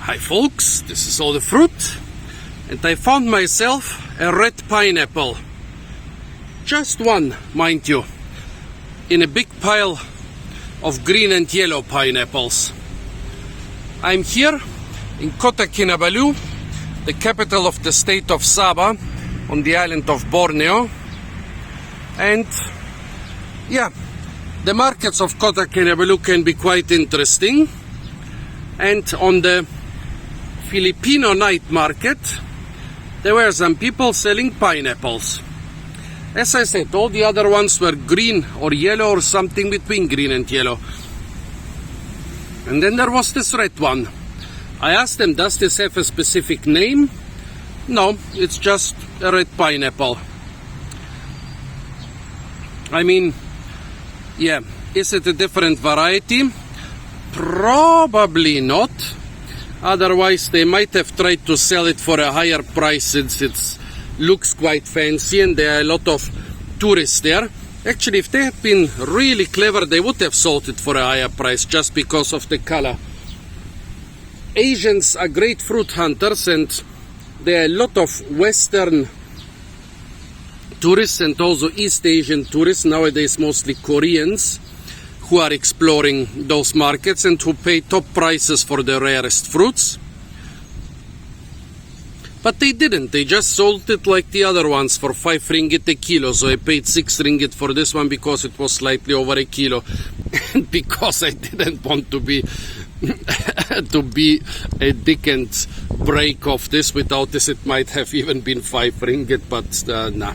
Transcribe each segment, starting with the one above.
Hi folks, this is all the fruit, and I found myself a red pineapple. Just one, mind you, in a big pile of green and yellow pineapples. I'm here in Kota Kinabalu, the capital of the state of Sabah, on the island of Borneo. And yeah, the markets of Kota Kinabalu can be quite interesting. And on the Filipino night market, there were some people selling pineapples. As I said, all the other ones were green or yellow or something between green and yellow. And then there was this red one. I asked them, does this have a specific name? No, it's just a red pineapple. I mean, yeah, is it a different variety? Probably not. Otherwise, they might have tried to sell it for a higher price since it looks quite fancy and there are a lot of tourists there. Actually, if they had been really clever, they would have sold it for a higher price just because of the color. Asians are great fruit hunters, and there are a lot of Western tourists and also East Asian tourists, nowadays mostly Koreans, who are exploring those markets and who pay top prices for the rarest fruits. But they didn't, they just sold it like the other ones for 5 ringgit a kilo. So I paid 6 ringgit for this one because it was slightly over a kilo. And because I didn't want to be to be a dick and break off this. Without this it might have even been 5 ringgit, but nah,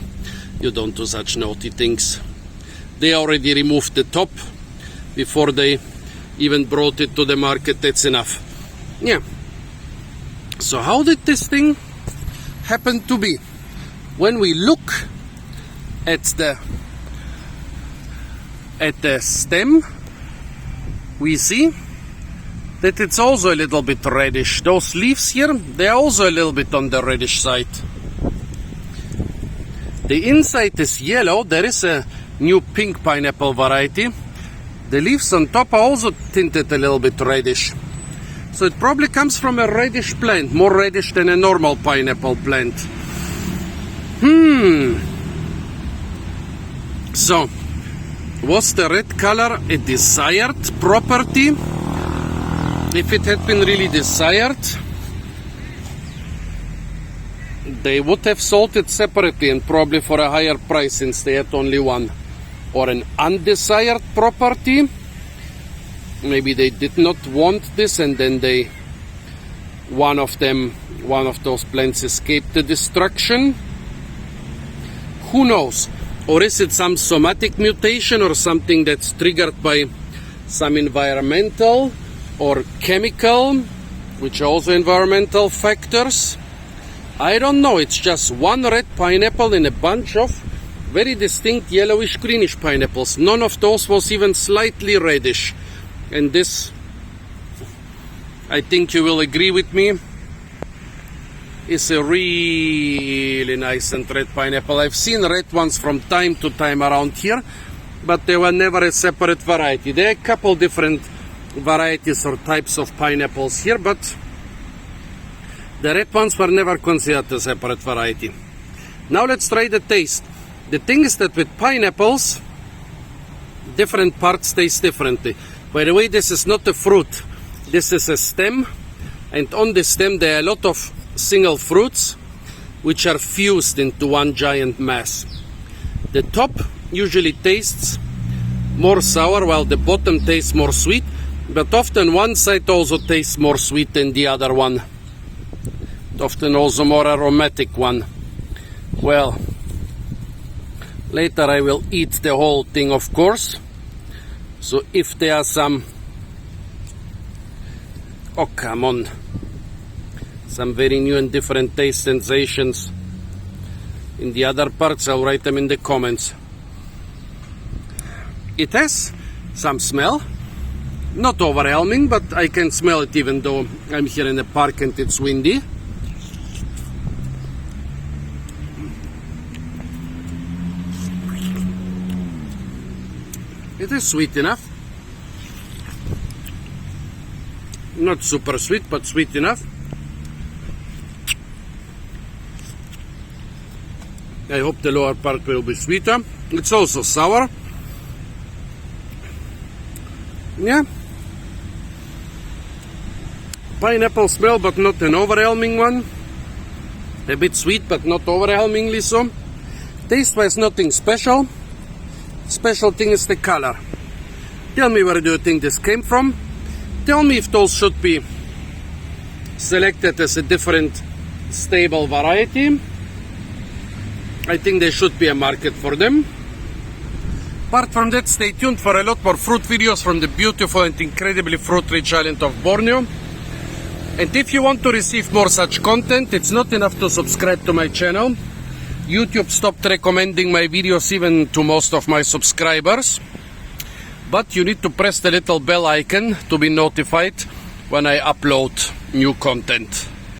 you don't do such naughty things. They already removed the top before they even brought it to the market. That's enough. Yeah. So how did this thing happen to be? When we look at the stem, we see that it's also a little bit reddish. Those leaves here, they're also a little bit on the reddish side. The inside is yellow. There is a new pink pineapple variety. The leaves on top are also tinted a little bit reddish. So it probably comes from a reddish plant, more reddish than a normal pineapple plant. So, was the red color a desired property? If it had been really desired, they would have sold it separately and probably for a higher price since they had only one. Or an undesired property, maybe they did not want this and then one of those plants escaped the destruction. Who knows? Or is it some somatic mutation or something that's triggered by some environmental or chemical, which are also environmental factors? I don't know. It's just one red pineapple in a bunch of very distinct yellowish greenish pineapples. None of those was even slightly reddish. And this, I think you will agree with me, is a really nice and red pineapple. I've seen red ones from time to time around here, but they were never a separate variety. There are a couple different varieties or types of pineapples here, but the red ones were never considered a separate variety. Now let's try the taste. The thing is that with pineapples, different parts taste differently. By the way, this is not a fruit. This is a stem, and on the stem there are a lot of single fruits which are fused into one giant mass. The top usually tastes more sour while the bottom tastes more sweet, but often one side also tastes more sweet than the other one. Often also more aromatic one. Well, later I will eat the whole thing, of course. So if there are some, oh come on, some very new and different taste sensations in the other parts, I'll write them in the comments. It has some smell, not overwhelming, but I can smell it even though I'm here in the park and it's windy. It is sweet enough. Not super sweet, but sweet enough. I hope the lower part will be sweeter. It's also sour. Yeah. Pineapple smell, but not an overwhelming one. A bit sweet, but not overwhelmingly so. Taste-wise, nothing special. Special thing is the color. Tell me, where do you think this came from? Tell me if those should be selected as a different stable variety. I think there should be a market for them. Apart from that, stay tuned for a lot more fruit videos from the beautiful and incredibly fruit-rich island of Borneo. And if you want to receive more such content, it's not enough to subscribe to my channel. YouTube stopped recommending my videos even to most of my subscribers. But you need to press the little bell icon to be notified when I upload new content.